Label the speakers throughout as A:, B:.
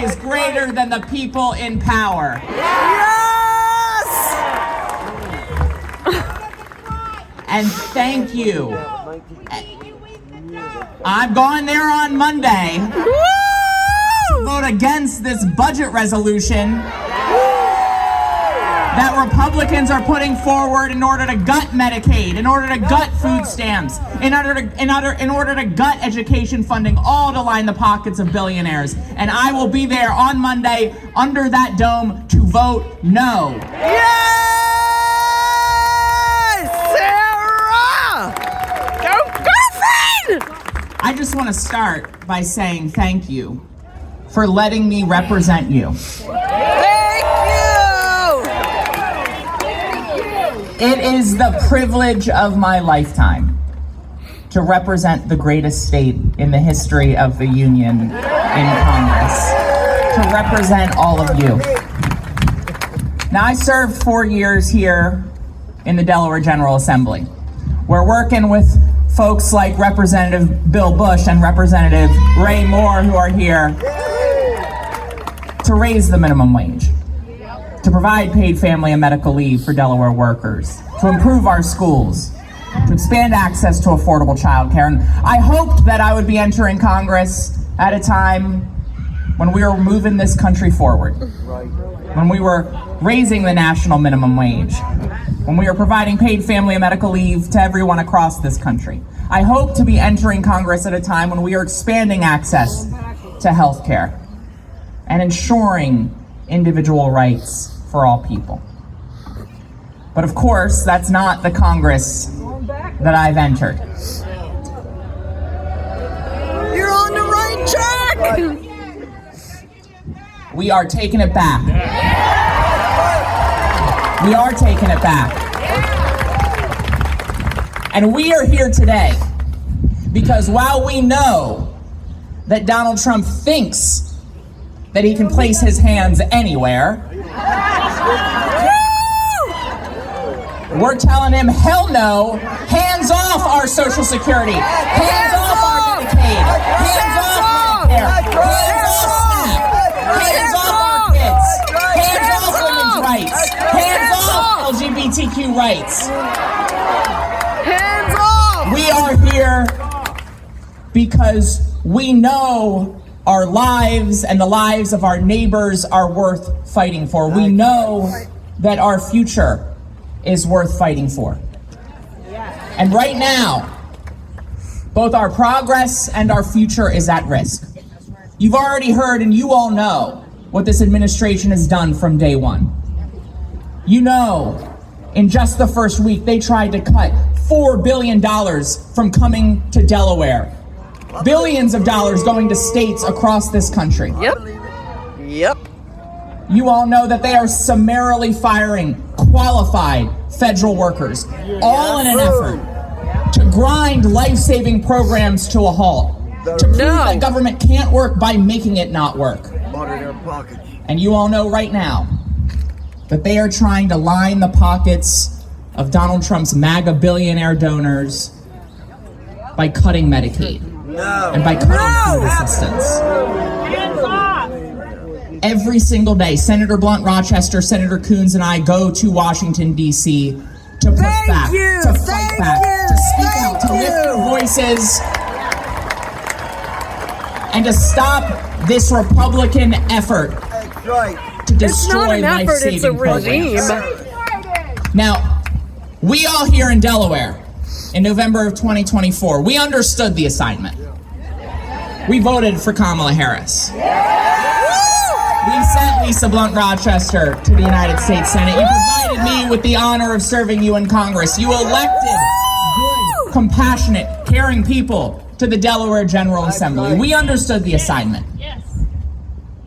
A: always greater than the people in power.
B: Yes!
A: And thank you. I'm going there on Monday to vote against this budget resolution that Republicans are putting forward in order to gut Medicaid, in order to gut food stamps, in order to gut education funding, all to line the pockets of billionaires. And I will be there on Monday under that dome to vote no.
B: Yes! Sarah! Go Griffin!
A: I just want to start by saying thank you for letting me represent you. It is the privilege of my lifetime to represent the greatest state in the history of the Union in Congress, to represent all of you. Now, I served 4 years here in the Delaware General Assembly. We're working with folks like Representative Bill Bush and Representative Ray Moore, who are here, to raise the minimum wage, to provide paid family and medical leave for Delaware workers, to improve our schools, to expand access to affordable childcare. And I hoped that I would be entering Congress at a time when we were moving this country forward, when we were raising the national minimum wage, when we were providing paid family and medical leave to everyone across this country. I hope to be entering Congress at a time when we are expanding access to health care and ensuring individual rights for all people. But of course, that's not the Congress that I've entered.
B: You're on the right track!
A: We are taking it back. We are taking it back. And we are here today because while we know that Donald Trump thinks that he can place his hands anywhere, we're telling him, hell no, hands off our Social Security, hands off our Medicaid, hands off Medicare, hands off SNAP, hands off our kids, hands off women's rights, hands off LGBTQ rights.
B: Hands off!
A: We are here because we know our lives and the lives of our neighbors are worth fighting for. We know that our future is worth fighting for. And right now, both our progress and our future is at risk. You've already heard and you all know what this administration has done from day one. You know, in just the first week, they tried to cut $4 billion from coming to Delaware. Billions of dollars going to states across this country.
B: Yep.
A: You all know that they are summarily firing qualified federal workers, all in an effort to grind life-saving programs to a halt, to prove that government can't work by making it not work. And you all know right now that they are trying to line the pockets of Donald Trump's MAGA billionaire donors by cutting Medicaid and by cutting food assistance. Every single day, Senator Blunt Rochester, Senator Coons, and I go to Washington, D.C. to push back, to fight back, to speak out, to lift your voices, and to stop this Republican effort to destroy life-saving programs. Now, we all here in Delaware, in November of 2024, we understood the assignment. We voted for Kamala Harris. We sent Lisa Blunt Rochester to the United States Senate. You provided me with the honor of serving you in Congress. You elected good, compassionate, caring people to the Delaware General Assembly. We understood the assignment.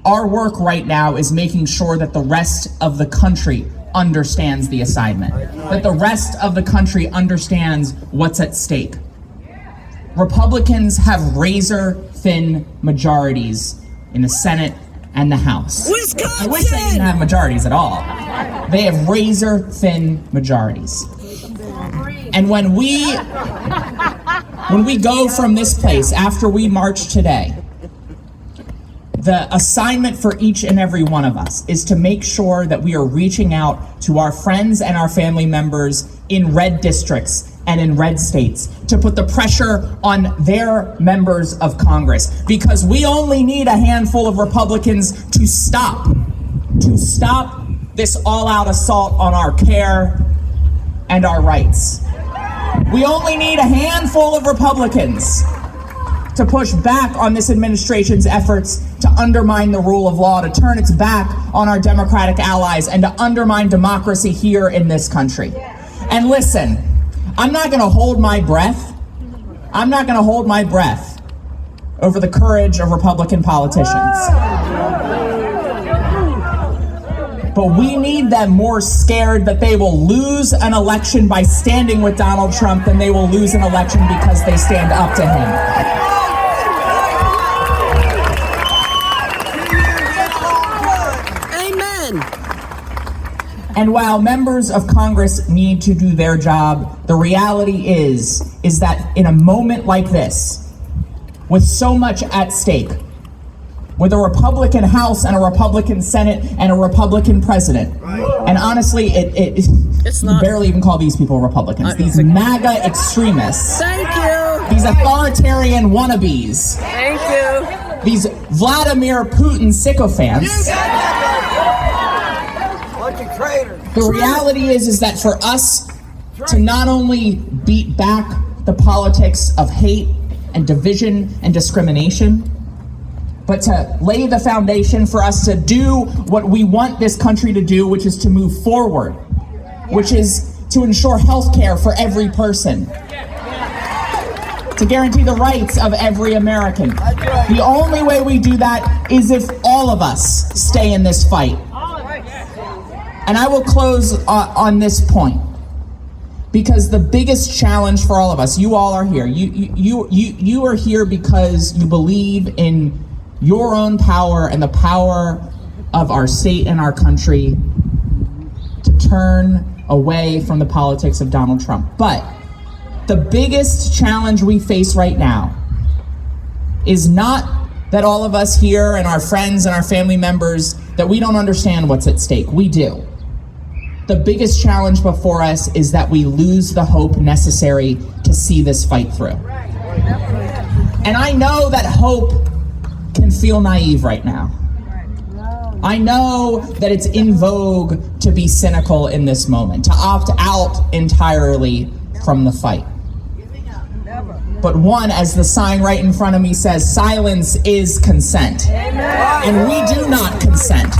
A: Our work right now is making sure that the rest of the country understands the assignment, that the rest of the country understands what's at stake. Republicans have razor-thin majorities in the Senate and the House.
B: Wisconsin!
A: I wish they didn't have majorities at all. They have razor-thin majorities. And when we go from this place after we march today, the assignment for each and every one of us is to make sure that we are reaching out to our friends and our family members in red districts and in red states to put the pressure on their members of Congress, because we only need a handful of Republicans to stop this all-out assault on our care and our rights. We only need a handful of Republicans to push back on this administration's efforts to undermine the rule of law, to turn its back on our democratic allies, and to undermine democracy here in this country. And listen, I'm not going to hold my breath. I'm not going to hold my breath over the courage of Republican politicians. But we need them more scared that they will lose an election by standing with Donald Trump than they will lose an election because they stand up to him. And while members of Congress need to do their job, the reality is that in a moment like this, with so much at stake, with a Republican House and a Republican Senate and a Republican president, and honestly, it's not, you barely even call these people Republicans. These MAGA extremists.
B: Thank you.
A: These authoritarian wannabes.
B: Thank you.
A: These Vladimir Putin sycophants. The reality is that for us to not only beat back the politics of hate and division and discrimination, but to lay the foundation for us to do what we want this country to do, which is to move forward, which is to ensure health care for every person, to guarantee the rights of every American. The only way we do that is if all of us stay in this fight. And I will close on this point, because the biggest challenge for all of us, you all are here. You are here because you believe in your own power and the power of our state and our country to turn away from the politics of Donald Trump. But the biggest challenge we face right now is not that all of us here and our friends and our family members, that we don't understand what's at stake. We do. The biggest challenge before us is that we lose the hope necessary to see this fight through. And I know that hope can feel naive right now. I know that it's in vogue to be cynical in this moment, to opt out entirely from the fight. But one, as the sign right in front of me says, silence is consent. And we do not consent.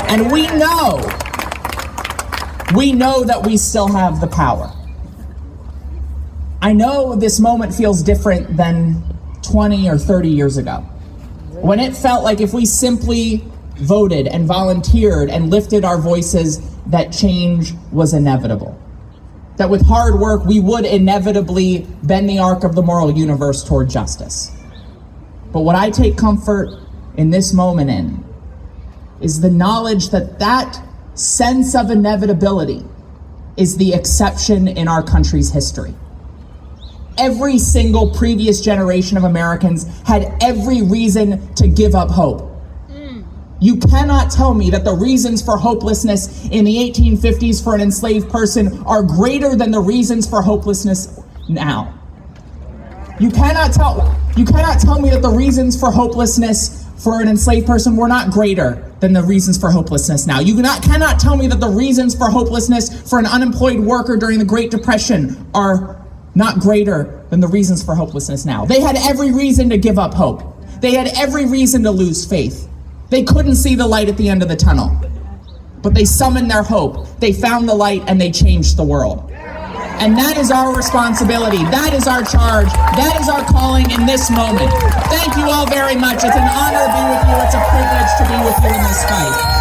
A: And we know that we still have the power. I know this moment feels different than 20 or 30 years ago, when it felt like if we simply voted and volunteered and lifted our voices, that change was inevitable. That with hard work, we would inevitably bend the arc of the moral universe toward justice. But what I take comfort in this moment in is the knowledge that that sense of inevitability is the exception in our country's history. Every single previous generation of Americans had every reason to give up hope. You cannot tell me that the reasons for hopelessness in the 1850s for an enslaved person are greater than the reasons for hopelessness now. You cannot tell me that the reasons for hopelessness for an enslaved person were not greater than the reasons for hopelessness now. You cannot tell me that the reasons for hopelessness for an unemployed worker during the Great Depression are not greater than the reasons for hopelessness now. They had every reason to give up hope. They had every reason to lose faith. They couldn't see the light at the end of the tunnel, but they summoned their hope. They found the light and they changed the world. And that is our responsibility. That is our charge. That is our calling in this moment. Thank you all very much. It's an honor to be with you. It's a privilege to be with you in this fight.